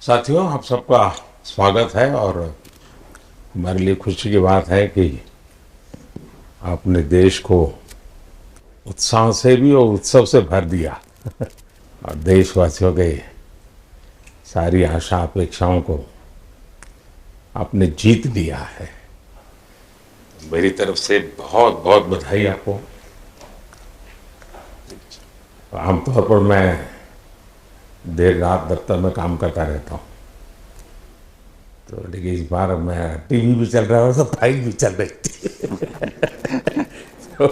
साथियों, आप सबका स्वागत है और हमारे लिए खुशी की बात है कि आपने देश को उत्साह से भी और उत्सव से भर दिया और देशवासियों के सारी आशा अपेक्षाओं को आपने जीत लिया है। मेरी तरफ से बहुत बहुत बधाई आपको। आमतौर पर मैं देर रात दफ्तर में काम करता रहता हूँ, तो लेकिन इस बार मैं टीवी भी चल रहा है और सब फाइल भी चल रही थी तो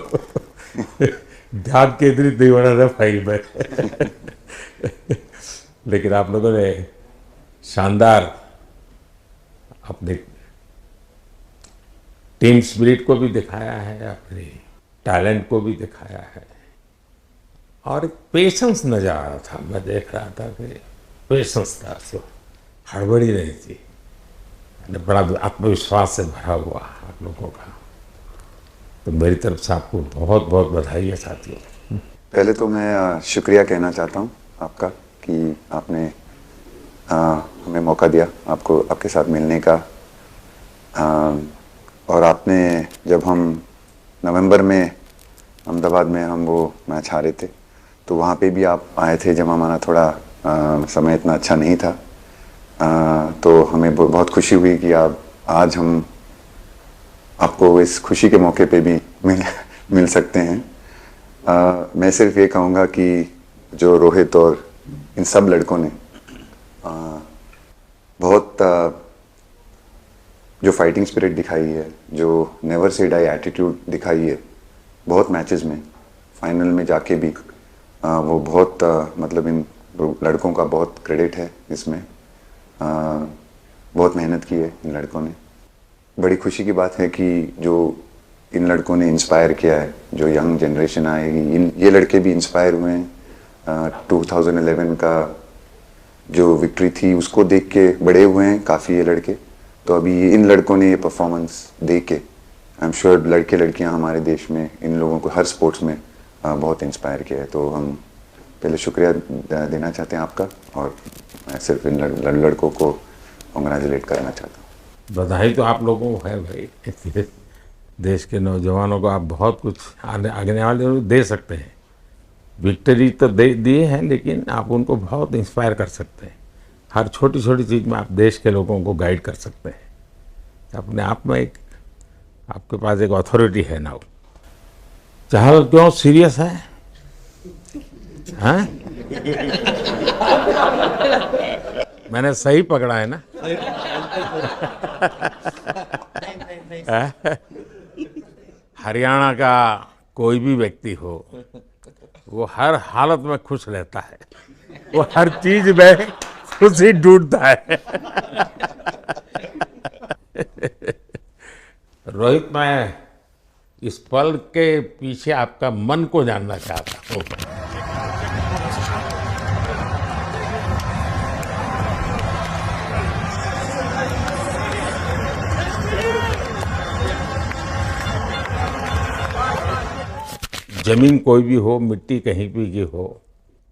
ध्यान केंद्रित नहीं हो रहा था फाइल में लेकिन आप लोगों ने शानदार अपने टीम स्पिरिट को भी दिखाया है, अपने टैलेंट को भी दिखाया है और एक पेशेंस नजर आ रहा था। मैं देख रहा था कि पेशेंस था, तो हड़बड़ी नहीं थी, बड़ा आत्मविश्वास से भरा हुआ आप लोगों का। तो मेरी तरफ से आपको बहुत बहुत बधाई है साथियों। पहले तो मैं शुक्रिया कहना चाहता हूँ आपका कि आपने हमें मौका दिया आपको आपके साथ मिलने का। और आपने जब हम नवंबर में अहमदाबाद में हम वो मैच हारे थे, तो वहाँ पे भी आप आए थे जब हमारा थोड़ा समय इतना अच्छा नहीं था। तो हमें बहुत खुशी हुई कि आप आज हम आपको इस खुशी के मौके पे भी मिल सकते हैं। मैं सिर्फ ये कहूँगा कि जो रोहित और इन सब लड़कों ने बहुत जो फाइटिंग स्पिरिट दिखाई है, जो नेवर से डाई एटीट्यूड दिखाई है बहुत मैचेस में, फाइनल में जाके भी वो बहुत मतलब इन लड़कों का बहुत क्रेडिट है इसमें। बहुत मेहनत की है इन लड़कों ने। बड़ी खुशी की बात है कि जो इन लड़कों ने इंस्पायर किया है, जो यंग जनरेशन आएगी, ये लड़के भी इंस्पायर हुए हैं। 2011 का जो विक्ट्री थी उसको देख के बड़े हुए हैं काफ़ी ये लड़के। तो अभी इन लड़कों ने ये परफॉर्मेंस दे के आई एम श्योर लड़के लड़कियां हमारे देश में इन लोगों को हर स्पोर्ट्स में बहुत इंस्पायर किया है। तो हम पहले शुक्रिया देना चाहते हैं आपका, और मैं सिर्फ इन लड़कों को कॉन्ग्रेचुलेट करना चाहता हूँ। बधाई तो आप लोगों को है भाई। देश के नौजवानों को आप बहुत कुछ आगे वाले दे सकते हैं। विक्ट्री तो दे दिए हैं, लेकिन आप उनको बहुत इंस्पायर कर सकते हैं। हर छोटी छोटी चीज़ में आप देश के लोगों को गाइड कर सकते हैं। अपने आप में एक आपके पास एक अथॉरिटी है ना। चाहल क्यों सीरियस है, हैं? मैंने सही पकड़ा है ना? हरियाणा का कोई भी व्यक्ति हो, वो हर हालत में खुश रहता है, वो हर चीज में खुशी ढूंढता है। रोहित, मैं इस पल के पीछे आपका मन को जानना चाहता हूँ। जमीन कोई भी हो, मिट्टी कहीं भी की हो,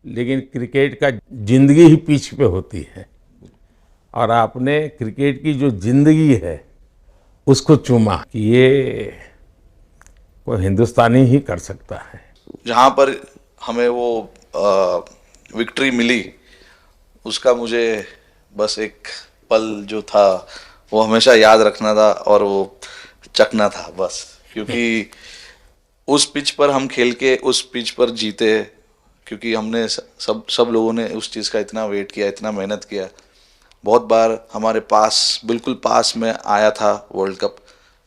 लेकिन क्रिकेट का जिंदगी ही पिच पे होती है और आपने क्रिकेट की जो जिंदगी है उसको चुमा कि ये कोई हिंदुस्तानी ही कर सकता है। जहाँ पर हमें वो विक्ट्री मिली, उसका मुझे बस एक पल जो था वो हमेशा याद रखना था और वो चखना था बस। क्योंकि उस पिच पर हम खेल के उस पिच पर जीते, क्योंकि हमने सब लोगों ने उस चीज़ का इतना वेट किया, इतना मेहनत किया। बहुत बार हमारे पास, बिल्कुल पास में आया था वर्ल्ड कप,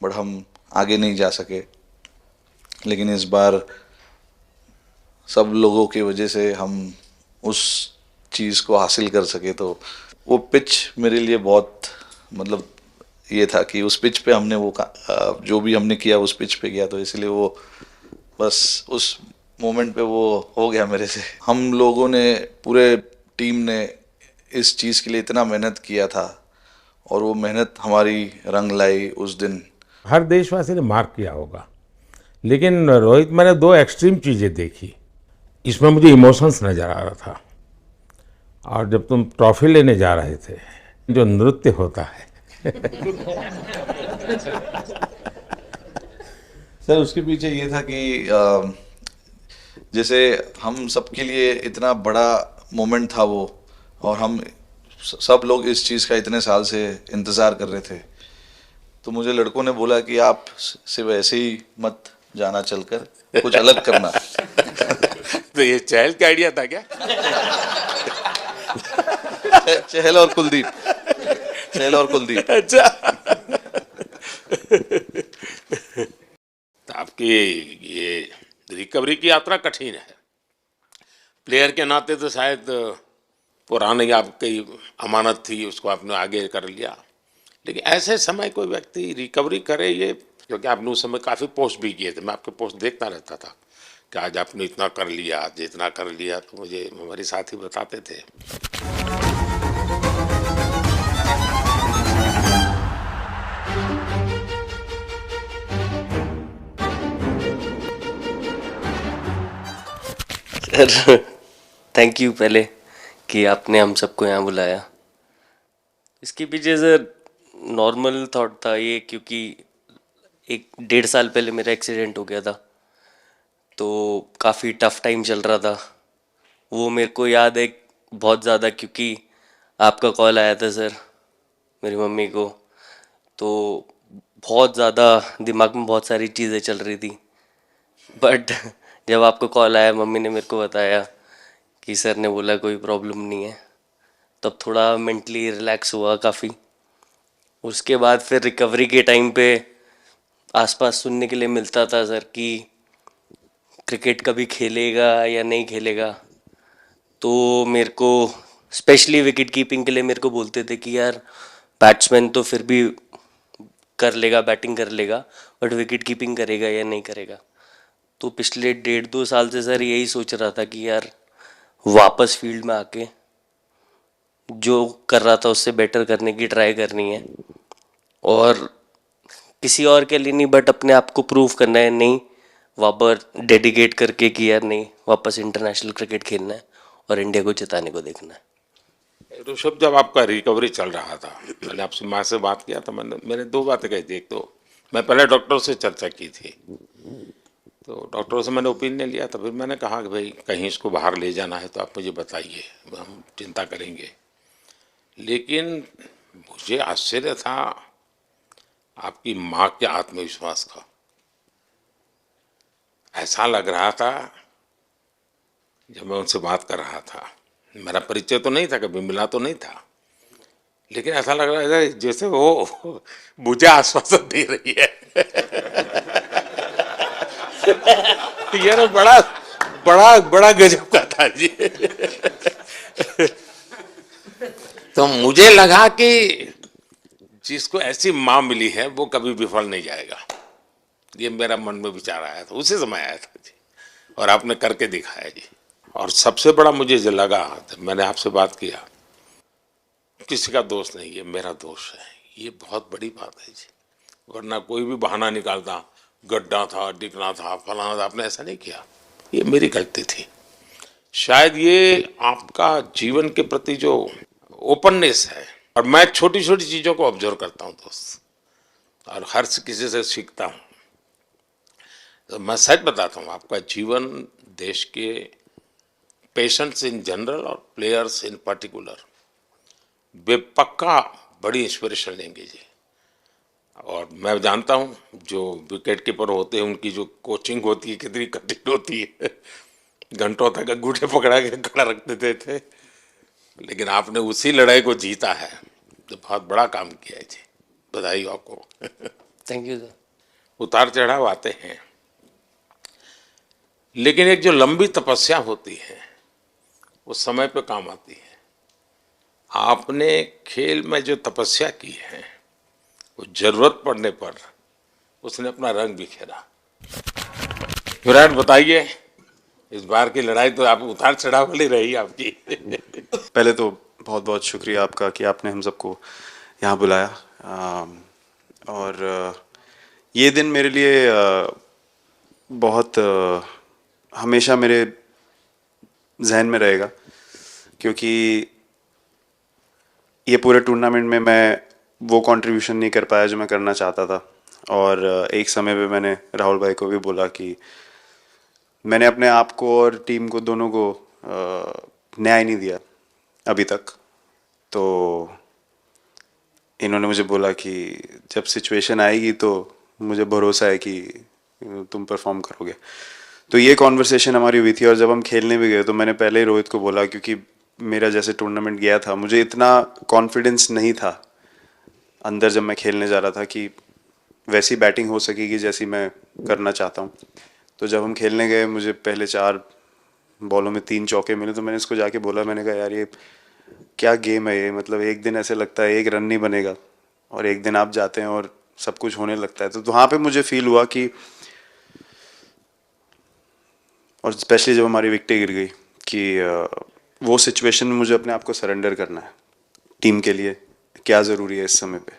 बट हम आगे नहीं जा सके। लेकिन इस बार सब लोगों की वजह से हम उस चीज़ को हासिल कर सके। तो वो पिच मेरे लिए बहुत मतलब ये था कि उस पिच पे हमने वो जो भी हमने किया उस पिच पे किया, तो इसलिए वो बस उस मोमेंट पे वो हो गया मेरे से। हम लोगों ने, पूरे टीम ने इस चीज़ के लिए इतना मेहनत किया था और वो मेहनत हमारी रंग लाई उस दिन। हर देशवासी ने मार्क किया होगा, लेकिन रोहित, मैंने दो एक्सट्रीम चीज़ें देखी। इसमें मुझे इमोशंस नज़र आ रहा था। और जब तुम ट्रॉफी लेने जा रहे थे, जो नृत्य होता है सर उसके पीछे ये था कि जैसे हम सबके लिए इतना बड़ा मोमेंट था वो, और हम सब लोग इस चीज़ का इतने साल से इंतज़ार कर रहे थे, तो मुझे लड़कों ने बोला कि आप सिर्फ ऐसे ही मत जाना, चलकर कुछ अलग करना। तो ये चहल का आइडिया था क्या? चहल और कुलदीप, चहल और कुलदीप। अच्छा। तो आपकी ये रिकवरी की यात्रा कठिन है। प्लेयर के नाते तो शायद पुरानी आपकी अमानत थी, उसको आपने आगे कर लिया, लेकिन ऐसे समय कोई व्यक्ति रिकवरी करे, ये क्योंकि आपने उस समय काफ़ी पोस्ट भी किए थे, मैं आपके पोस्ट देखता रहता था कि आज आपने इतना कर लिया, आज इतना कर लिया, तो मुझे हमारे साथी बताते थे। सर थैंक यू पहले कि आपने हम सबको यहाँ बुलाया। इसके पीछे सर नॉर्मल थॉट था ये, क्योंकि 1-1.5 साल पहले मेरा एक्सीडेंट हो गया था, तो काफ़ी टफ टाइम चल रहा था। वो मेरे को याद है बहुत ज़्यादा, क्योंकि आपका कॉल आया था सर मेरी मम्मी को, तो बहुत ज़्यादा दिमाग में बहुत सारी चीज़ें चल रही थी। बट जब आपको कॉल आया, मम्मी ने मेरे को बताया कि सर ने बोला कोई प्रॉब्लम नहीं है, तब थोड़ा मेंटली रिलैक्स हुआ काफ़ी। उसके बाद फिर रिकवरी के टाइम पे आसपास सुनने के लिए मिलता था सर कि क्रिकेट कभी खेलेगा या नहीं खेलेगा, तो मेरे को स्पेशली विकेट कीपिंग के लिए मेरे को बोलते थे कि यार बैट्समैन तो फिर भी कर लेगा, बैटिंग कर लेगा, बट विकेट कीपिंग करेगा या नहीं करेगा। तो पिछले 1.5-2 साल से सर यही सोच रहा था कि यार वापस फील्ड में आके जो कर रहा था उससे बेटर करने की ट्राई करनी है, और किसी और के लिए नहीं बट अपने आप को प्रूव करना है, नहीं वापस डेडिकेट करके कि यार नहीं वापस इंटरनेशनल क्रिकेट खेलना है और इंडिया को जिताने को देखना है। ऋषभ, जब आपका रिकवरी चल रहा था, मैंने आपसे माँ से बात किया था, मैंने 2 बातें कही थी। एक तो मैं पहले डॉक्टर से चर्चा की थी, तो डॉक्टरों से मैंने ओपिनियन लिया था, फिर मैंने कहा कि भाई कहीं इसको बाहर ले जाना है तो आप मुझे बताइए, हम चिंता करेंगे। लेकिन मुझे आश्चर्य था आपकी माँ के आत्मविश्वास का। ऐसा लग रहा था जब मैं उनसे बात कर रहा था, मेरा परिचय तो नहीं था, कभी मिला तो नहीं था, लेकिन ऐसा लग रहा है जैसे वो मुझे आश्वासन दे रही है। यार बड़ा बड़ा बड़ा गजब का था जी। तो मुझे लगा कि जिसको ऐसी माँ मिली है वो कभी विफल नहीं जाएगा, ये मेरा मन में विचार आया था, उसी समय आया था जी, और आपने करके दिखाया जी। और सबसे बड़ा मुझे जो लगा, मैंने आपसे बात किया, किसी का दोष नहीं, ये मेरा दोष है, ये बहुत बड़ी बात है जी। वरना कोई भी बहाना निकालता, गड्ढा था, डिगना था, फलाना था, आपने ऐसा नहीं किया, ये मेरी गलती थी। शायद ये आपका जीवन के प्रति जो ओपननेस है, और मैं छोटी छोटी चीज़ों को ऑब्जर्व करता हूँ दोस्त, और हर किसी से सीखता हूँ। तो मैं सच बताता हूँ, आपका जीवन देश के पेशेंट्स इन जनरल और प्लेयर्स इन पर्टिकुलर वे पक्का बड़ी इंस्पिरेशन लेंगे जी। और मैं जानता हूँ जो विकेट कीपर होते हैं उनकी जो कोचिंग होती है कितनी कठिन होती है, घंटों तक अंगूठे पकड़ा के खड़ा रख देते थे, लेकिन आपने उसी लड़ाई को जीता है, तो बहुत बड़ा काम किया है जी, बधाई हो आपको। Thank you sir. उतार चढ़ाव आते हैं, लेकिन एक जो लंबी तपस्या होती है वो समय पे काम आती है। आपने खेल में जो तपस्या की है वो जरूरत पड़ने पर उसने अपना रंग बिखेरा। विराट, बताइए, इस बार की लड़ाई तो आप उतार चढ़ाव वाली रही आपकी। पहले तो बहुत बहुत शुक्रिया आपका कि आपने हम सबको यहाँ बुलाया, और ये दिन मेरे लिए बहुत हमेशा मेरे जहन में रहेगा, क्योंकि ये पूरे टूर्नामेंट में मैं वो कंट्रीब्यूशन नहीं कर पाया जो मैं करना चाहता था। और एक समय पे मैंने राहुल भाई को भी बोला कि मैंने अपने आप को और टीम को दोनों को न्याय नहीं दिया अभी तक। तो इन्होंने मुझे बोला कि जब सिचुएशन आएगी तो मुझे भरोसा है कि तुम परफॉर्म करोगे। तो ये कॉन्वर्सेशन हमारी हुई थी। और जब हम खेलने भी गए तो मैंने पहले ही रोहित को बोला, क्योंकि मेरा जैसे टूर्नामेंट गया था मुझे इतना कॉन्फिडेंस नहीं था अंदर जब मैं खेलने जा रहा था कि वैसी बैटिंग हो सकेगी जैसी मैं करना चाहता हूँ। तो जब हम खेलने गए मुझे पहले 4 बॉलों में 3 चौके मिले। तो मैंने इसको जाके बोला, मैंने कहा यार ये क्या गेम है ये, मतलब एक दिन ऐसे लगता है एक रन नहीं बनेगा और एक दिन आप जाते हैं और सब कुछ होने लगता है। तो वहाँ पे मुझे फील हुआ कि, और स्पेशली जब हमारी विकेटें गिर गई, कि वो सिचुएशन में मुझे अपने आप को सरेंडर करना है। टीम के लिए क्या ज़रूरी है इस समय पे,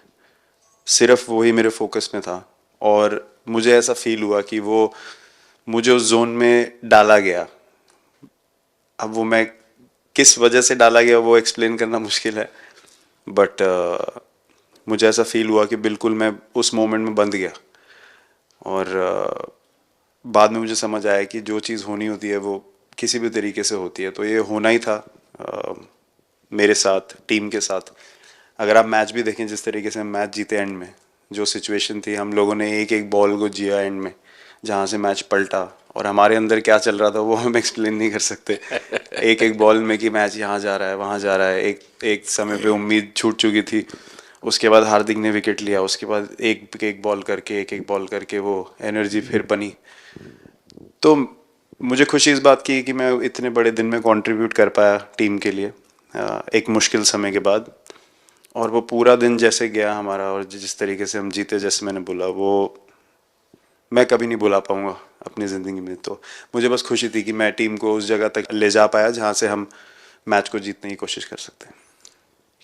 सिर्फ वही मेरे फोकस में था। और मुझे ऐसा फील हुआ कि वो मुझे उस जोन में डाला गया। अब वो मैं किस वजह से डाला गया वो एक्सप्लेन करना मुश्किल है, बट मुझे ऐसा फील हुआ कि बिल्कुल मैं उस मोमेंट में बंध गया। और बाद में मुझे समझ आया कि जो चीज़ होनी होती है वो किसी भी तरीके से होती है। तो ये होना ही था मेरे साथ, टीम के साथ। अगर आप मैच भी देखें जिस तरीके से हम मैच जीते एंड में, जो सिचुएशन थी, हम लोगों ने एक एक बॉल को जिया एंड में, जहाँ से मैच पलटा। और हमारे अंदर क्या चल रहा था वो हम एक्सप्लेन नहीं कर सकते। एक एक बॉल में कि मैच यहाँ जा रहा है वहाँ जा रहा है। एक समय पे उम्मीद छूट चुकी थी। उसके बाद हार्दिक ने विकेट लिया, उसके बाद एक एक बॉल करके वो एनर्जी फिर बनी। तो मुझे खुशी इस बात की कि मैं इतने बड़े दिन में कंट्रीब्यूट कर पाया टीम के लिए एक मुश्किल समय के बाद। और वो पूरा दिन जैसे गया हमारा और जिस तरीके से हम जीते, जैसे मैंने बोला, वो मैं कभी नहीं भुला पाऊंगा अपनी ज़िंदगी में। तो मुझे बस खुशी थी कि मैं टीम को उस जगह तक ले जा पाया जहाँ से हम मैच को जीतने की कोशिश कर सकते हैं।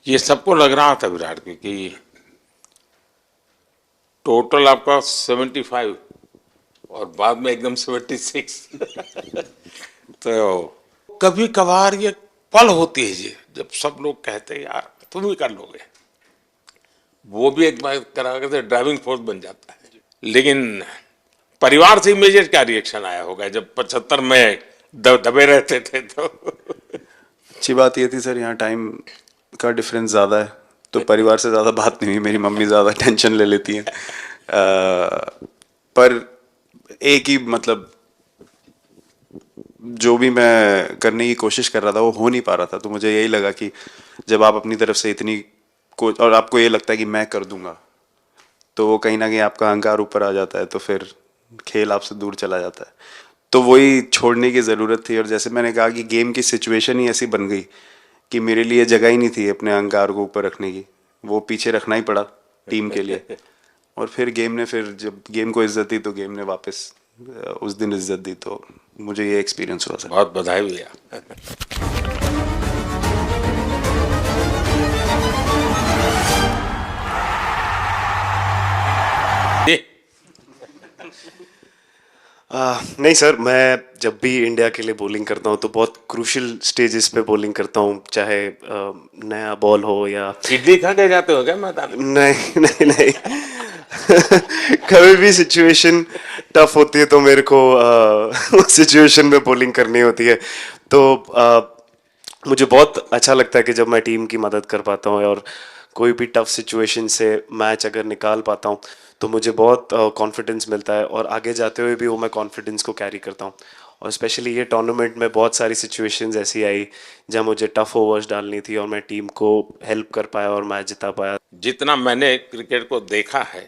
ये सबको लग रहा था विराट की कि टोटल आपका 75 और बाद में एकदम 76। तो कभी कभार ये पल होती है जी जब सब लोग कहते हैं यार तुम ही कर लोगे, वो भी एक बार करा करके ड्राइविंग फोर्स बन जाता है। लेकिन परिवार से इमीडिएट क्या रिएक्शन आया होगा जब 75 में दबे रहते थे? तो अच्छी बात ये थी सर, यहाँ टाइम का डिफरेंस ज़्यादा है तो परिवार से ज़्यादा बात नहीं हुई। मेरी मम्मी ज़्यादा टेंशन ले लेती हैं। पर एक ही मतलब जो भी मैं करने की कोशिश कर रहा था वो हो नहीं पा रहा था। तो मुझे यही लगा कि जब आप अपनी तरफ से इतनी और आपको ये लगता है कि मैं कर दूंगा, तो वो कहीं ना कहीं आपका अहंकार ऊपर आ जाता है, तो फिर खेल आपसे दूर चला जाता है। तो वही छोड़ने की ज़रूरत थी। और जैसे मैंने कहा कि गेम की सिचुएशन ही ऐसी बन गई कि मेरे लिए जगह ही नहीं थी अपने अहंकार को ऊपर रखने की, वो पीछे रखना ही पड़ा टीम के लिए। और फिर गेम ने, फिर जब गेम को इज्जत दी तो गेम ने वापस उस दिन इज्जत दी। तो मुझे ये एक्सपीरियंस हुआ सर। बहुत बधाई भैया। नहीं सर, मैं जब भी इंडिया के लिए बॉलिंग करता हूँ तो बहुत क्रूशियल स्टेजेस पे बॉलिंग करता हूँ, चाहे नया बॉल हो या इडली खा के जाते हो क्या मैदान में? नहीं नहीं नहीं। कभी भी सिचुएशन टफ होती है तो मेरे को उस सिचुएशन में बॉलिंग करनी होती है। तो मुझे बहुत अच्छा लगता है कि जब मैं टीम की मदद कर पाता हूँ और कोई भी टफ सिचुएशन से मैच अगर निकाल पाता हूँ तो मुझे बहुत कॉन्फिडेंस मिलता है और आगे जाते हुए भी वो मैं कॉन्फिडेंस को कैरी करता हूँ। और स्पेशली ये टूर्नामेंट में बहुत सारी सिचुएशंस ऐसी आई जहाँ मुझे टफ ओवर्स डालनी थी और मैं टीम को हेल्प कर पाया और मैच जिता पाया। जितना मैंने क्रिकेट को देखा है,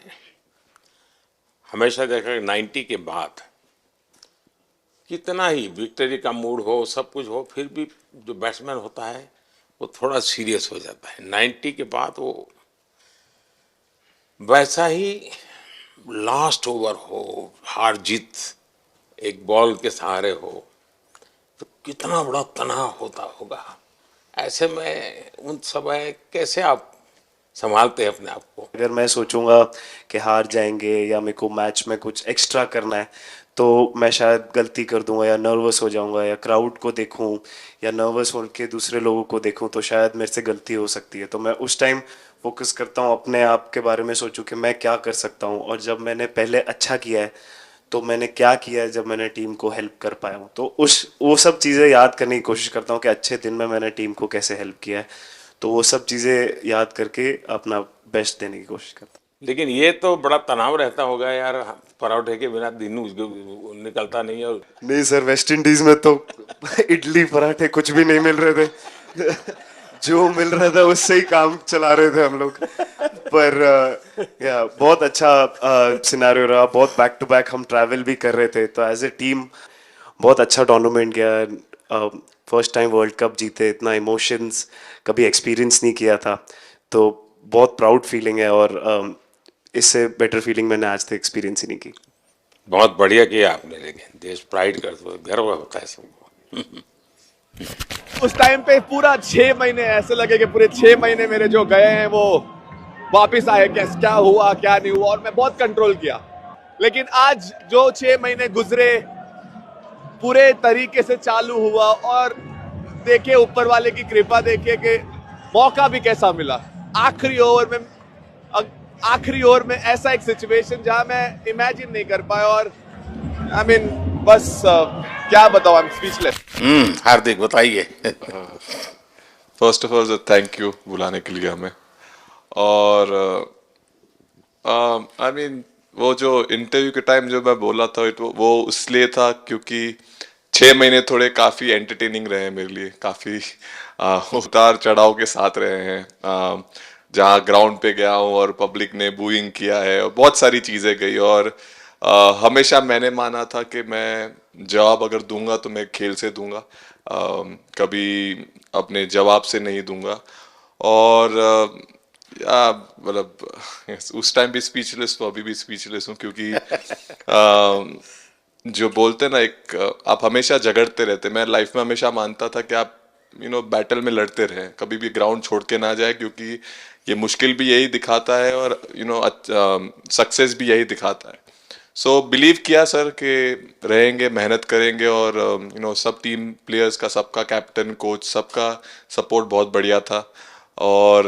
हमेशा देखा कि 90 के बाद कितना ही विक्ट्री का मूड हो, सब कुछ हो, फिर भी जो बैट्समैन होता है वो थोड़ा सीरियस हो जाता है। 90 के बाद वो वैसा ही लास्ट ओवर हो, हार जीत एक बॉल के सहारे हो, तो कितना बड़ा तनाव होता होगा। ऐसे में उन समय कैसे आप संभालते हैं अपने आप को? अगर मैं सोचूंगा कि हार जाएंगे या मेरे को मैच में कुछ एक्स्ट्रा करना है तो मैं शायद गलती कर दूंगा या नर्वस हो जाऊंगा या क्राउड को देखूं या नर्वस होकर दूसरे लोगों को देखूं तो शायद मेरे से गलती हो सकती है। तो मैं उस टाइम फोकस करता हूं, अपने आप के बारे में सोचूं कि मैं क्या कर सकता हूं, और जब मैंने पहले अच्छा किया है तो मैंने क्या किया है जब मैंने टीम को हेल्प कर पाया हूँ। तो वो सब चीज़ें याद करने की कोशिश करता हूँ कि अच्छे दिन में मैंने टीम को कैसे हेल्प किया है। तो वो सब चीज़ें याद करके अपना बेस्ट देने की कोशिश करता हूँ। लेकिन ये तो बड़ा तनाव रहता होगा यार, पराठे के बिना दिन निकलता नहीं। और नहीं सर, वेस्ट इंडीज में तो इडली पराठे कुछ भी नहीं मिल रहे थे जो मिल रहा था उससे ही काम चला रहे थे हम लोग। पर या बहुत अच्छा सिनेरियो रहा, बहुत बैक टू बैक हम ट्रैवल भी कर रहे थे, तो एज ए टीम बहुत अच्छा टूर्नामेंट गया। फर्स्ट टाइम वर्ल्ड कप जीते, इतना इमोशंस कभी एक्सपीरियंस नहीं किया था, तो बहुत प्राउड फीलिंग है। और इससे बेटर फीलिंग मैंने आज तक एक्सपीरियंस ही नहीं की। बहुत बढ़िया किया आपने, लेकिन देश प्राइड करते हुए गर्व होता है सबको। उस टाइम पे पूरा 6 महीने ऐसे लगे कि पूरे 6 महीने मेरे जो गए हैं वो वापस आए, क्या हुआ क्या नहीं हुआ, और मैं बहुत कंट्रोल किया। लेकिन आज जो 6 महीने गुजरे पूरे तरीके से चालू हुआ, और देखे ऊपर वाले की कृपा, देखे कि मौका भी कैसा मिला आखिरी ओवर में ऐसा एक सिचुएशन जहां मैं इमेजिन नहीं कर पाया। और आई मीन बस क्या बताऊं, आई एम स्पीचलेस। हार्दिक बताइए। First of all thank you बुलाने के लिए हमें। और आई मीन वो जो इंटरव्यू के टाइम जो मैं बोला था वो इसलिए था क्योंकि 6 महीने थोड़े काफ़ी एंटरटेनिंग रहे हैं मेरे लिए, काफ़ी उतार चढ़ाव के साथ रहे हैं। जहाँ ग्राउंड पे गया हूँ और पब्लिक ने बूइंग किया है और बहुत सारी चीज़ें गई, और हमेशा मैंने माना था कि मैं जवाब अगर दूंगा तो मैं खेल से दूंगा, कभी अपने जवाब से नहीं दूंगा। और मतलब उस टाइम भी स्पीचलेस हूँ, अभी भी स्पीचलेस हूँ, क्योंकि जो बोलते ना एक आप हमेशा झगड़ते रहते। मैं लाइफ में हमेशा मानता था कि आप बैटल में लड़ते रहें, कभी भी ग्राउंड छोड़ के ना जाए, क्योंकि ये मुश्किल भी यही दिखाता है और सक्सेस भी यही दिखाता है। सो बिलीव किया सर कि रहेंगे, मेहनत करेंगे, और सब टीम प्लेयर्स का, सबका कैप्टन कोच सबका सपोर्ट बहुत बढ़िया था। और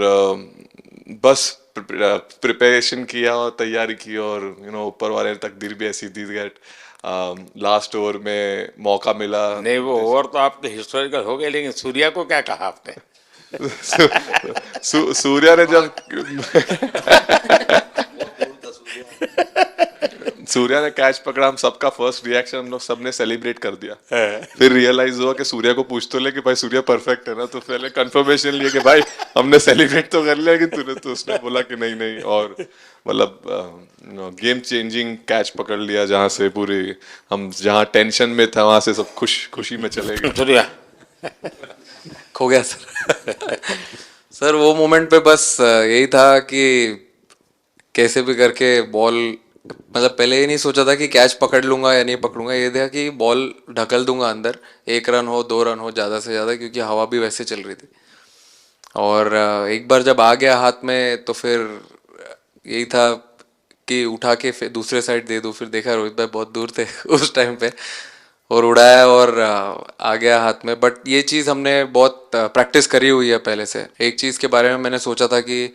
बस प्रिपरेशन किया और तैयारी की, और ऊपर वाले ने तकदीर भी ऐसी दी दैट लास्ट ओवर में मौका मिला। नहीं, वो ओवर तो आपके हिस्टोरिकल हो गए, लेकिन सूर्या को क्या कहा आपने? सूर्या ने जब सूर्या ने कैच पकड़ा, हम सबका फर्स्ट रिएक्शन हम लोग सबने सेलिब्रेट कर दिया। फिर रियलाइज हुआ कि सूर्या को पूछ तो ले कि भाई सूर्या परफेक्ट है ना, तो पहले कंफर्मेशन लिए कि भाई हमने सेलिब्रेट तो कर लिया, लेकिन तूने, तो उसने बोला कि नहीं नहीं। और मतलब गेम चेंजिंग कैच पकड़ लिया, जहाँ से पूरी हम जहाँ टेंशन में था वहां से सब खुशी में चले गए। सूर्या खो गया सर। सर वो मोमेंट पे बस यही था कि कैसे भी करके बॉल, मतलब पहले ये नहीं सोचा था कि कैच पकड़ लूंगा या नहीं पकड़ूंगा, ये था कि बॉल ढकल दूंगा अंदर, 1 रन हो 2 रन हो ज़्यादा से ज़्यादा, क्योंकि हवा भी वैसे चल रही थी। और एक बार जब आ गया हाथ में तो फिर यही था कि उठा के फिर दूसरे साइड दे दूँ। फिर देखा रोहित भाई बहुत दूर थे उस टाइम पे, और उड़ाया और आ गया हाथ में। बट ये चीज़ हमने बहुत प्रैक्टिस करी हुई है पहले से। एक चीज़ के बारे में मैंने सोचा था कि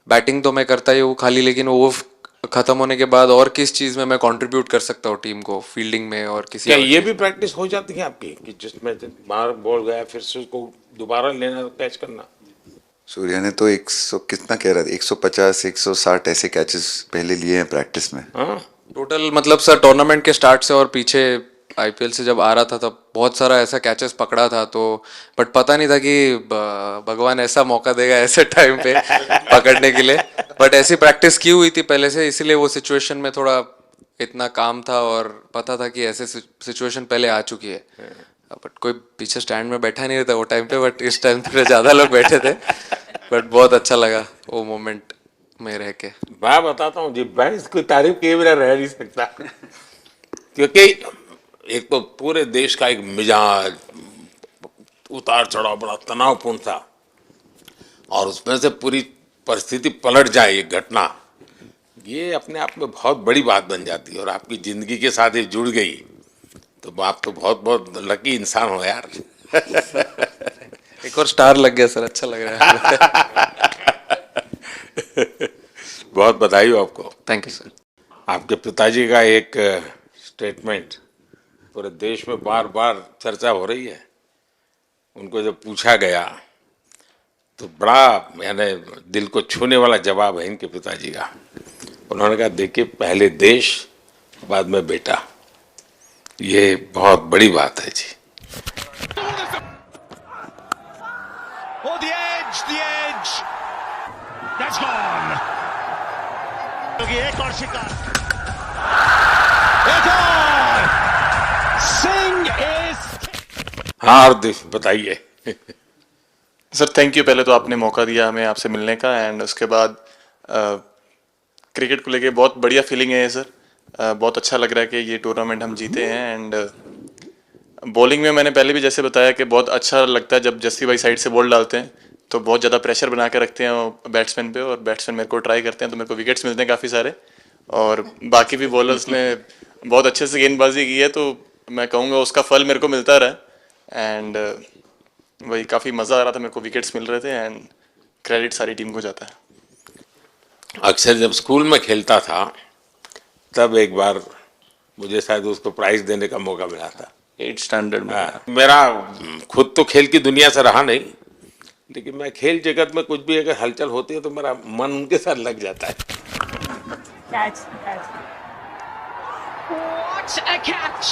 बैटिंग तो मैं करता ही हूँ खाली, लेकिन वो खत्म होने के बाद और किस चीज़ में मैं कंट्रीब्यूट कर सकता हूँ टीम को, फील्डिंग में और किसी क्या और ये चीज़ भी में। प्रैक्टिस हो जाती है आपकी कि जिसमें बाहर बॉल गया फिर से उसको दोबारा लेना, कैच करना? सूर्या ने तो 100 कितना कह रहा था, 150 160 ऐसे कैचेस पहले लिए हैं प्रैक्टिस में। हाँ, टोटल मतलब सर टूर्नामेंट के स्टार्ट से और पीछे आईपीएल से जब आ रहा था तब बहुत सारा ऐसा कैचेस पकड़ा था। तो बट पता नहीं था कि भगवान ऐसा मौका देगा ऐसे टाइम पे पकड़ने के लिए। बट ऐसी प्रैक्टिस की हुई थी पहले से, इसीलिए वो सिचुएशन में थोड़ा इतना काम था और पता था कि ऐसे सिचुएशन पहले आ चुकी है। बट कोई पीछे स्टैंड में बैठा नहीं रहता वो टाइम पे, बट इस टाइम पे ज़्यादा लोग बैठे थे। बट बहुत अच्छा लगा वो मोमेंट में रह के। मैं बताता हूँ जी, मैं इसकी तारीफ किए बिना रह नहीं सकता, क्योंकि एक तो पूरे देश का एक मिजाज उतार चढ़ाव बड़ा तनावपूर्ण था, और उसमें से पूरी परिस्थिति पलट जाए, एक घटना ये अपने आप में बहुत बड़ी बात बन जाती है और आपकी ज़िंदगी के साथ ये जुड़ गई तो आप तो बहुत बहुत लकी इंसान हो यार। एक और स्टार लग गया सर, अच्छा लग रहा है। बहुत बधाई हो आपको। Thank you sir. आपके पिताजी का एक स्टेटमेंट पूरे देश में बार बार चर्चा हो रही है। उनको जब पूछा गया तो बड़ा यानी दिल को छूने वाला जवाब है इनके पिताजी का। उन्होंने कहा देखिए पहले देश बाद में बेटा, ये बहुत बड़ी बात है जी। Oh, the edge. That's gone. एक और शिकार. It's on. Singh is. हाँ हार्दिक बताइए। सर थैंक यू, पहले तो आपने मौका दिया हमें आपसे मिलने का, एंड उसके बाद क्रिकेट को लेके बहुत बढ़िया फीलिंग है सर। बहुत अच्छा लग रहा है कि ये टूर्नामेंट हम जीते हैं। एंड बॉलिंग में मैंने पहले भी जैसे बताया कि बहुत अच्छा लगता है जब जस्सी भाई साइड से बॉल डालते हैं तो बहुत ज़्यादा प्रेशर बना के रखते हैं बैट्समैन पे, और बैट्समैन मेरे को ट्राई करते हैं तो मेरे को विकेट्स मिलते हैं काफ़ी सारे। और बाकी भी बॉलर्स ने बहुत अच्छे से गेंदबाजी की है तो मैं कहूँगा उसका फल मेरे को मिलता रहा। एंड वही काफ़ी मज़ा आ रहा था, मेरे को विकेट्स मिल रहे थे एंड क्रेडिट सारी टीम को जाता है। अक्सर जब स्कूल में खेलता था तब एक बार मुझे शायद उसको प्राइज देने का मौका मिला था 8th स्टैंडर्ड में। मेरा खुद तो खेल की दुनिया से रहा नहीं, लेकिन मैं खेल जगत में कुछ भी अगर हलचल होती है तो मेरा मन उनके साथ लग जाता है। What a catch!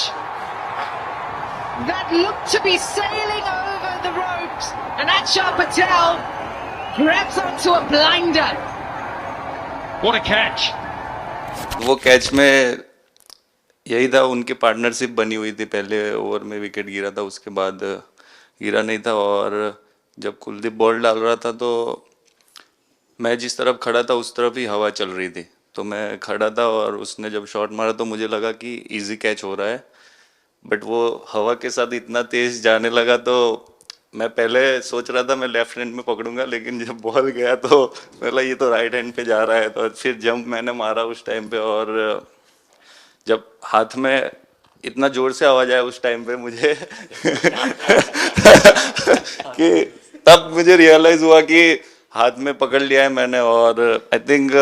That looked to be sailing over the ropes, and Achar Patel grabs onto a blinder. What a catch. वो कैच में यही था, उनकी पार्टनरशिप बनी हुई थी। पहले ओवर में विकेट गिरा था, उसके बाद गिरा नहीं था, और जब कुलदीप बॉल डाल रहा था तो मैं जिस तरफ खड़ा था उस तरफ ही हवा चल रही थी, तो मैं खड़ा था और उसने जब शॉट मारा तो मुझे लगा कि इजी कैच हो रहा है, बट वो हवा के साथ इतना तेज जाने लगा तो मैं पहले सोच रहा था मैं लेफ्ट हैंड में पकड़ूंगा, लेकिन जब बॉल गया तो मतलब ये तो राइट हैंड पे जा रहा है, तो फिर जंप मैंने मारा उस टाइम पे, और जब हाथ में इतना जोर से आवाज आया उस टाइम पे मुझे कि तब मुझे रियलाइज हुआ कि हाथ में पकड़ लिया है मैंने। और I think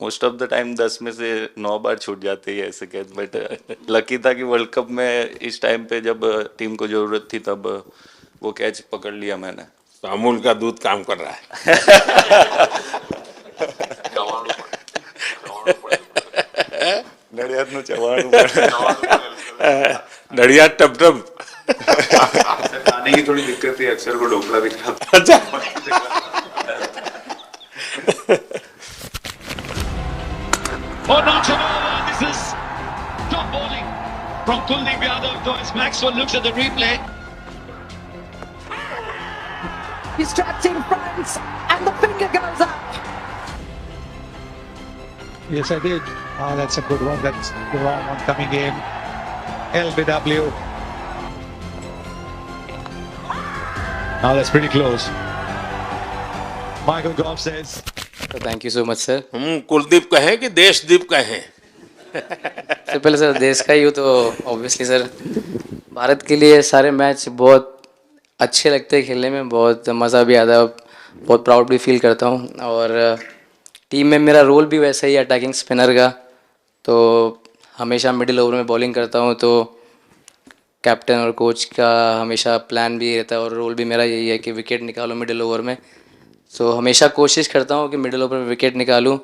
most of the time 10 में से 9 बार छूट जाते हैं ऐसे कैच, बट लकी था कि वर्ल्ड कप में इस टाइम पे जब टीम को जरूरत थी तब वो कैच पकड़ लिया मैंने। तो अमूल का दूध काम कर रहा है। नड़िया टप टप खाने की थोड़ी दिक्कत थी, अक्सर को ढोकला भी खाता। Oh, not at all. This is top bowling from Kuldeep Yadav. Though as Maxwell looks at the replay. He's trapped in front, and the finger goes up. Yes, I did. Oh, that's a good one. That's the wrong one coming in. LBW. Now that's pretty close. Michael Goff says. Thank you so much sir. Kuldeep कहें कि देशदीप कहें? सबसे पहले sir देश का ही हो तो obviously sir Bharat के लिए सारे मैच बहुत अच्छे लगते हैं खेलने में, बहुत मज़ा भी आता है, बहुत प्राउड भी फील करता हूँ। और टीम में मेरा रोल भी वैसा ही अटैकिंग स्पिनर का, तो हमेशा मिडिल ओवर में बॉलिंग करता हूँ, तो कैप्टन और कोच का हमेशा प्लान भी रहता है और रोल भी मेरा यही है कि विकेट निकालो मिडिल ओवर में। सो हमेशा कोशिश करता हूँ कि मिडिल ओवर में विकेट निकालूँ,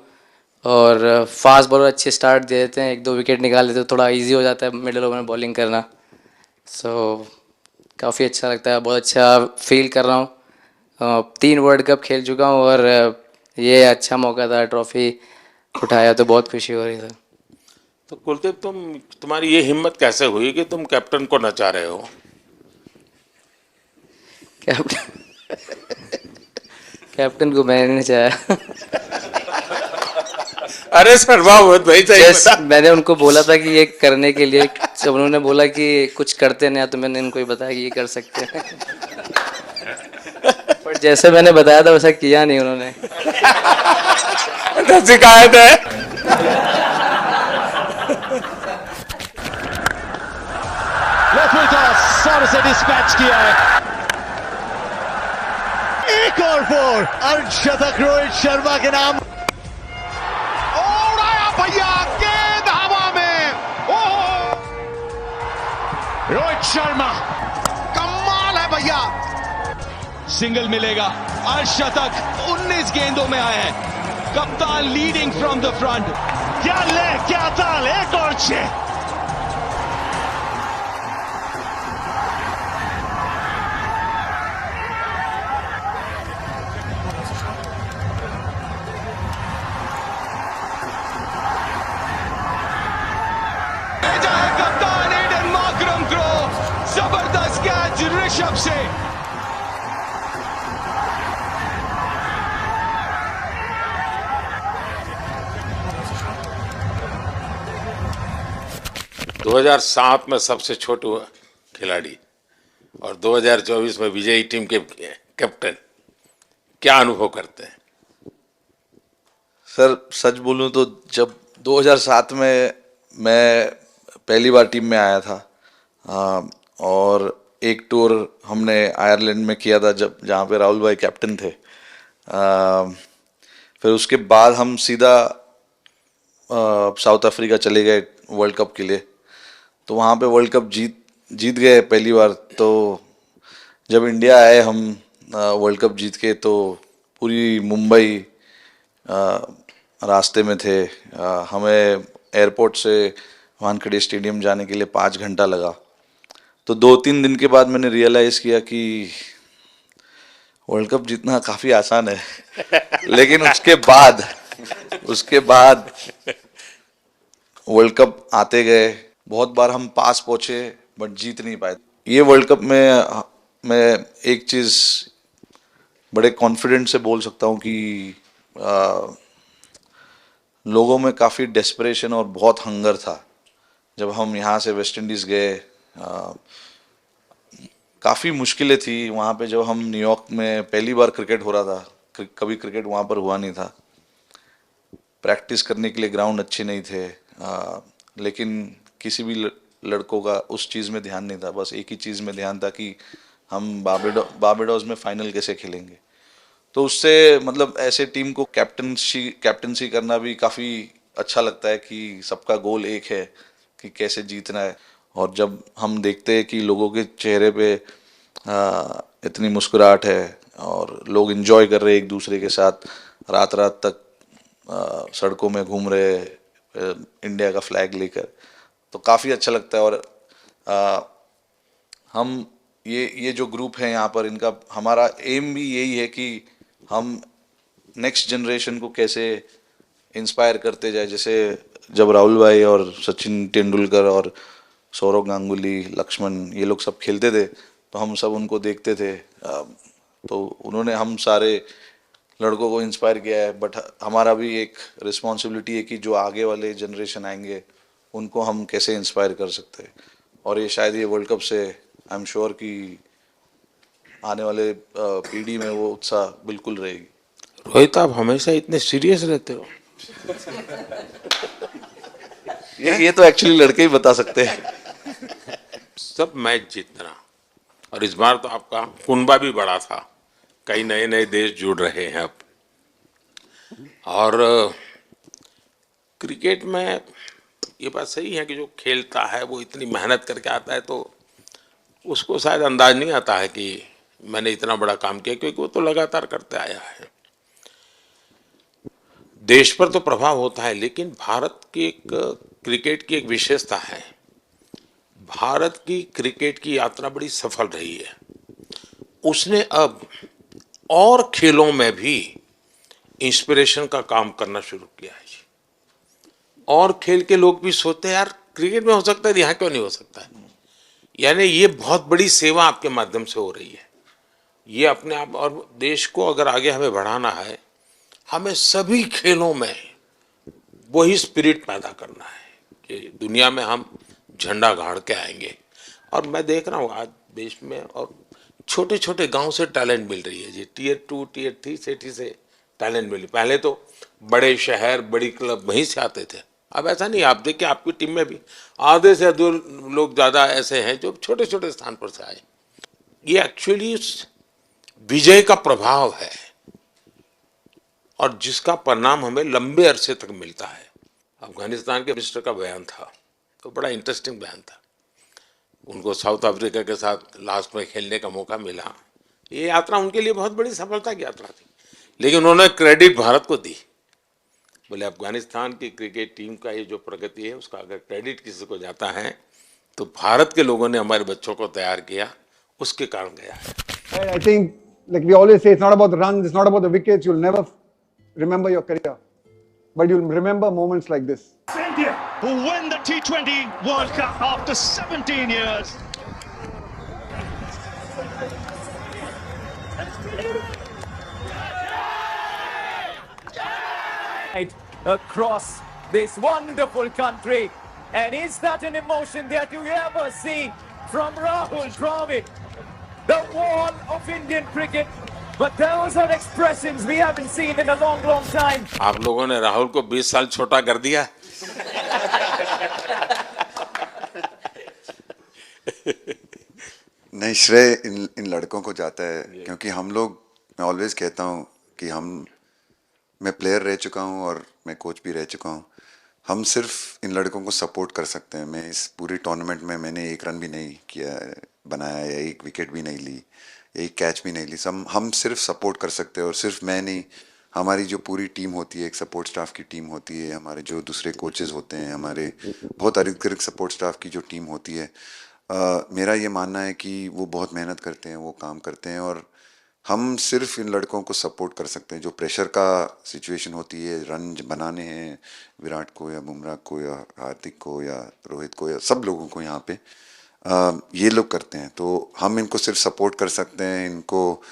और फास्ट बॉलर अच्छे स्टार्ट दे देते हैं, 1-2 विकेट निकाल देते तो थोड़ा इजी हो जाता है मिडिल ओवर में बॉलिंग करना। सो काफ़ी अच्छा लगता है, बहुत अच्छा फील कर रहा हूँ। 3 वर्ल्ड कप खेल चुका हूँ और ये अच्छा मौका था, ट्रॉफी उठाया तो बहुत खुशी हो रही है। तो कुलदीप तुम्हारी ये हिम्मत कैसे हुई कि तुम कैप्टन को नचा रहे हो? कैप्टन को मैंने नहीं चाहा। अरे सर वाह भाई सही। मैंने उनको बोला था कि ये करने के लिए, जब उन्होंने बोला कि कुछ करते नहीं तो मैंने इनको ही बताया कि ये कर सकते हैं। पर जैसे मैंने बताया था वैसा किया नहीं उन्होंने। है शिकायत है। सारे से डिस्पैच किया है। एक और 4 अर्धशतक रोहित शर्मा के नाम। उड़ाया भैया गेंद हवा में। ओह रोहित शर्मा कमाल है भैया। सिंगल मिलेगा। अर्धशतक 19 गेंदों में आए हैं। कप्तान लीडिंग फ्रॉम द फ्रंट। क्या ले क्या ताल। एक और 6। कप्तान एडन मार्करम थ्रो। जबरदस्त कैच ऋषभ से। दो 2007 में सबसे छोटे खिलाड़ी और 2024 में विजयी टीम के कैप्टन, क्या अनुभव करते हैं? सर सच बोलूं तो जब 2007 में मैं पहली बार टीम में आया था और एक टूर हमने आयरलैंड में किया था जब जहाँ पे राहुल भाई कैप्टन थे। फिर उसके बाद हम सीधा साउथ अफ्रीका चले गए वर्ल्ड कप के लिए। तो वहाँ पे वर्ल्ड कप जीत गए पहली बार। तो जब इंडिया आए हम वर्ल्ड कप जीत के, तो पूरी मुंबई रास्ते में थे। हमें एयरपोर्ट से वानखेड़े स्टेडियम जाने के लिए 5 घंटा लगा। तो 2-3 दिन के बाद मैंने रियलाइज़ किया कि वर्ल्ड कप जीतना काफ़ी आसान है। लेकिन उसके बाद वर्ल्ड कप आते गए। बहुत बार हम पास पहुँचे बट जीत नहीं पाए। ये वर्ल्ड कप में मैं एक चीज़ बड़े कॉन्फिडेंट से बोल सकता हूँ कि लोगों में काफ़ी डेस्परेशन और बहुत हंगर था। जब हम यहाँ से वेस्ट इंडीज़ गए, काफ़ी मुश्किलें थी वहाँ पे। जब हम न्यूयॉर्क में पहली बार क्रिकेट हो रहा था, कभी क्रिकेट वहाँ पर हुआ नहीं था। प्रैक्टिस करने के लिए ग्राउंड अच्छे नहीं थे। लेकिन किसी भी लड़कों का उस चीज़ में ध्यान नहीं था। बस एक ही चीज़ में ध्यान था कि हम बारबाडोस में फाइनल कैसे खेलेंगे। तो उससे मतलब ऐसे टीम को कैप्टनसी करना भी काफ़ी अच्छा लगता है कि सबका गोल एक है कि कैसे जीतना है। और जब हम देखते हैं कि लोगों के चेहरे पे इतनी मुस्कुराहट है और लोग एंजॉय कर रहे हैं एक दूसरे के साथ, रात रात तक सड़कों में घूम रहे इंडिया का फ्लैग लेकर, तो काफ़ी अच्छा लगता है। और हम ये जो ग्रुप है यहाँ पर, इनका हमारा एम भी यही है कि हम नेक्स्ट जनरेशन को कैसे इंस्पायर करते जाए। जैसे जब राहुल भाई और सचिन तेंदुलकर और सौरव गांगुली, लक्ष्मण, ये लोग सब खेलते थे तो हम सब उनको देखते थे। तो उन्होंने हम सारे लड़कों को इंस्पायर किया है। बट हमारा भी एक रिस्पॉन्सिबिलिटी है कि जो आगे वाले जनरेशन आएंगे उनको हम कैसे इंस्पायर कर सकते हैं। और ये शायद ये वर्ल्ड कप से आई एम श्योर कि आने वाले पीढ़ी में वो उत्साह बिल्कुल रहेगी। रोहित, आप हमेशा इतने सीरियस रहते हो। ये तो एक्चुअली लड़के ही बता सकते हैं। सब मैच जीतना, और इस बार तो आपका कुनबा भी बड़ा था। कई नए नए देश जुड़ रहे हैं अब। और क्रिकेट में ये बात सही है कि जो खेलता है वो इतनी मेहनत करके आता है, तो उसको शायद अंदाज नहीं आता है कि मैंने इतना बड़ा काम किया, क्योंकि वो तो लगातार करते आया है। देश पर तो प्रभाव होता है, लेकिन भारत की एक क्रिकेट की एक विशेषता है। भारत की क्रिकेट की यात्रा बड़ी सफल रही है। उसने अब और खेलों में भी इंस्पिरेशन का काम करना शुरू किया है। और खेल के लोग भी सोचते हैं यार क्रिकेट में हो सकता है, यहाँ क्यों नहीं हो सकता है। यानी ये बहुत बड़ी सेवा आपके माध्यम से हो रही है। ये अपने आप, और देश को अगर आगे हमें बढ़ाना है, हमें सभी खेलों में वही स्पिरिट पैदा करना है कि दुनिया में हम झंडा गाड़ के आएंगे। और मैं देख रहा हूँ आज देश में और छोटे छोटे गांव से टैलेंट मिल रही है जी। Tier 2 Tier 3 सिटी से टैलेंट मिली। पहले तो बड़े शहर बड़ी क्लब वहीं से आते थे। अब ऐसा नहीं, आप देखिए आपकी टीम में भी आधे से अधिक लोग ज़्यादा ऐसे हैं जो छोटे छोटे स्थान पर से आए। ये एक्चुअली विजय का प्रभाव है और जिसका परिणाम हमें लंबे अरसे तक मिलता है। अफगानिस्तान के मिनिस्टर का बयान था तो बड़ा इंटरेस्टिंग बयान था। उनको साउथ अफ्रीका के साथ लास्ट में खेलने का मौका मिला। ये यात्रा उनके लिए बहुत बड़ी सफलता की यात्रा थी, लेकिन उन्होंने क्रेडिट भारत को दी। बोले अफगानिस्तान की क्रिकेट टीम का ये जो प्रगति है उसका अगर क्रेडिट किसी को जाता है तो भारत के लोगों ने हमारे बच्चों को तैयार किया, उसके कारण गया है। I think, like we always say, it's not about the runs, it's not about the wickets. You'll never remember your career, but you'll remember moments like this. India, who win the T20 World Cup after 17 years. Across this wonderful country, and is that an emotion that you ever see from Rahul Dravid, the wall of Indian cricket? But those are expressions we haven't seen in a long, long time. आप लोगों ने राहुल को 20 साल छोटा कर दिया। नहीं, श्रेय इन लड़कों को जाता है, क्योंकि हम लोग, मैं ऑलवेज कहता हूँ कि मैं प्लेयर रह चुका हूँ और मैं कोच भी रह चुका हूँ। हम सिर्फ इन लड़कों को सपोर्ट कर सकते हैं। मैं इस पूरी टूर्नामेंट में मैंने एक रन भी नहीं किया बनाया, या एक विकेट भी नहीं ली, या एक कैच भी नहीं ली। हम सिर्फ सपोर्ट कर सकते हैं, और सिर्फ मैं नहीं, हमारी जो पूरी टीम होती है, एक सपोर्ट स्टाफ की टीम होती है, हमारे जो दूसरे कोचेज़ होते हैं, हमारे बहुत अधिक सपोर्ट स्टाफ की जो टीम होती है, मेरा ये मानना है कि वो बहुत मेहनत करते हैं, वो काम करते हैं, और हम सिर्फ इन लड़कों को सपोर्ट कर सकते हैं। जो प्रेशर का सिचुएशन होती है, रन बनाने हैं विराट को या बुमराह को या हार्दिक को या रोहित को या सब लोगों को, यहाँ पे ये लोग करते हैं। तो हम इनको सिर्फ सपोर्ट कर सकते हैं, इनको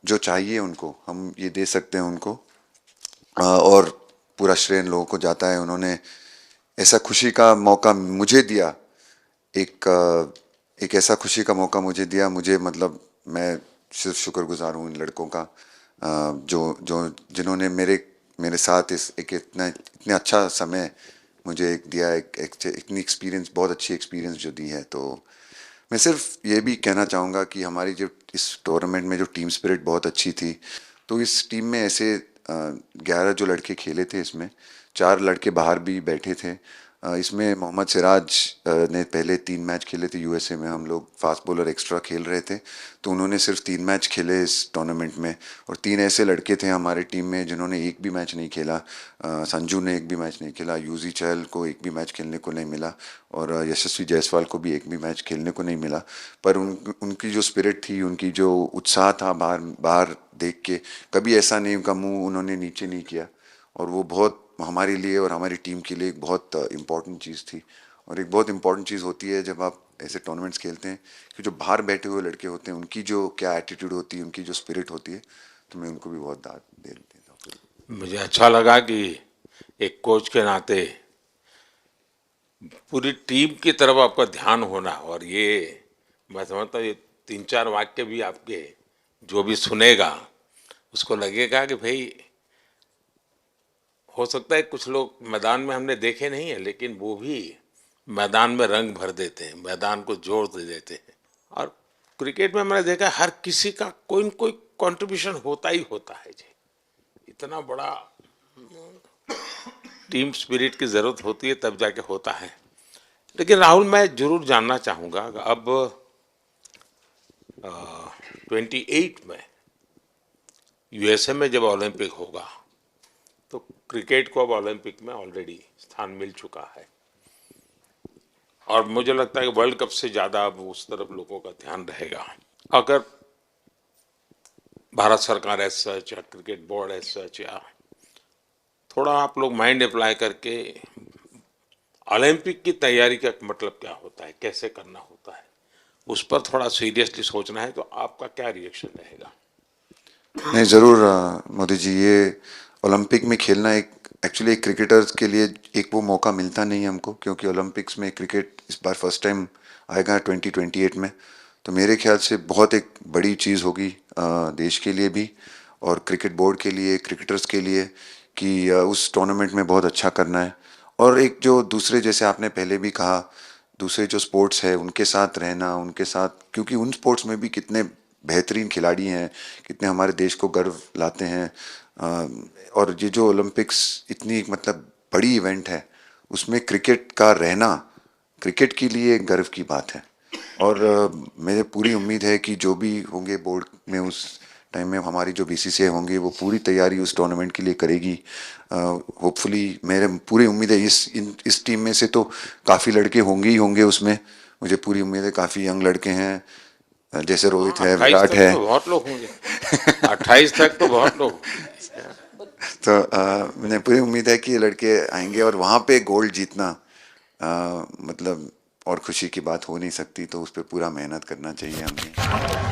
जो चाहिए उनको हम ये दे सकते हैं उनको, और पूरा श्रेय इन लोगों को जाता है। उन्होंने ऐसा खुशी का मौका मुझे दिया, एक ऐसा खुशी का मौका मुझे दिया। मुझे मतलब मैं सिर्फ शुक्रगुजार हूँ इन लड़कों का, जिन्होंने मेरे साथ इतने अच्छा समय मुझे दिया, इतनी एक्सपीरियंस, बहुत अच्छी एक्सपीरियंस जो दी है। तो मैं सिर्फ ये भी कहना चाहूँगा कि हमारी जो इस टूर्नामेंट में जो टीम स्पिरिट बहुत अच्छी थी। तो इस टीम में ऐसे 11 जो लड़के खेले थे, इसमें 4 लड़के बाहर भी बैठे थे। इसमें मोहम्मद सिराज ने पहले 3 मैच खेले थे यूएसए में, हम लोग फास्ट बॉलर एक्स्ट्रा खेल रहे थे, तो उन्होंने सिर्फ 3 मैच खेले इस टूर्नामेंट में। और 3 ऐसे लड़के थे हमारे टीम में जिन्होंने एक भी मैच नहीं खेला। संजू ने एक भी मैच नहीं खेला, यूजी चहल को एक भी मैच खेलने को नहीं मिला, और यशस्वी जायसवाल को भी एक भी मैच खेलने को नहीं मिला। पर उनकी जो स्पिरिट थी, उनकी जो उत्साह था, बाहर देख के कभी ऐसा नहीं, उनका मुँह उन्होंने नीचे नहीं किया, और वो बहुत हमारे लिए और हमारी टीम के लिए एक बहुत इम्पॉर्टेंट चीज़ थी। और एक बहुत इम्पॉर्टेंट चीज़ होती है जब आप ऐसे टूर्नामेंट्स खेलते हैं, कि जो बाहर बैठे हुए लड़के होते हैं, उनकी जो क्या एटीट्यूड होती है, उनकी जो स्पिरिट होती है, तो मैं उनको भी बहुत दाद दे देता हूँ। मुझे अच्छा लगा कि एक कोच के नाते पूरी टीम की तरफ आपका ध्यान होना, और ये मैं समझता हूँ ये 3-4 वाक्य भी आपके जो भी सुनेगा उसको लगेगा कि भाई, हो सकता है कुछ लोग मैदान में हमने देखे नहीं है, लेकिन वो भी मैदान में रंग भर देते हैं, मैदान को जोर दे देते हैं। और क्रिकेट में मैंने देखा हर किसी का कोई न कोई कंट्रीब्यूशन होता ही होता है जी। इतना बड़ा टीम स्पिरिट की ज़रूरत होती है तब जाके होता है। लेकिन राहुल, मैं जरूर जानना चाहूँगा, अब 28 में यूएसए में जब ओलंपिक होगा, तो क्रिकेट को अब ओलंपिक में ऑलरेडी स्थान मिल चुका है, और मुझे लगता है कि वर्ल्ड कप से ज़्यादा अब उस तरफ लोगों का ध्यान रहेगा। अगर भारत सरकार एज सच या क्रिकेट बोर्ड एज सच, या थोड़ा आप लोग माइंड अप्लाई करके ओलंपिक की तैयारी का मतलब क्या होता है, कैसे करना होता है, उस पर थोड़ा सीरियसली सोचना है, तो आपका क्या रिएक्शन रहेगा? नहीं, ज़रूर मोदी जी, ये ओलंपिक में खेलना एक्चुअली एक क्रिकेटर्स के लिए एक वो मौका मिलता नहीं है हमको, क्योंकि ओलंपिक्स में क्रिकेट इस बार फर्स्ट टाइम आएगा 2028 में। तो मेरे ख्याल से बहुत एक बड़ी चीज़ होगी देश के लिए भी, और क्रिकेट बोर्ड के लिए, क्रिकेटर्स के लिए, कि उस टूर्नामेंट में बहुत अच्छा करना है। और एक जो दूसरे, जैसे आपने पहले भी कहा, दूसरे जो स्पोर्ट्स है उनके साथ रहना, उनके साथ, क्योंकि उन स्पोर्ट्स में भी कितने बेहतरीन खिलाड़ी हैं, कितने हमारे देश को गर्व लाते हैं। और ये जो ओलंपिक्स इतनी मतलब बड़ी इवेंट है, उसमें क्रिकेट का रहना क्रिकेट के लिए एक गर्व की बात है। और मुझे पूरी उम्मीद है कि जो भी होंगे बोर्ड में उस टाइम में, हमारी जो बीसीसीआई होंगे वो पूरी तैयारी उस टूर्नामेंट के लिए करेगी। होपफुली मेरे पूरी उम्मीद है इस टीम में से तो काफ़ी लड़के होंगे ही होंगे उसमें, मुझे पूरी उम्मीद है। काफ़ी यंग लड़के हैं, जैसे रोहित है, विराट है, तो बहुत लोग होंगे 28 तक तो बहुत लोग। तो मुझे पूरी उम्मीद है कि ये लड़के आएंगे और वहाँ पे गोल्ड जीतना मतलब और खुशी की बात हो नहीं सकती, तो उस पर पूरा मेहनत करना चाहिए हमें।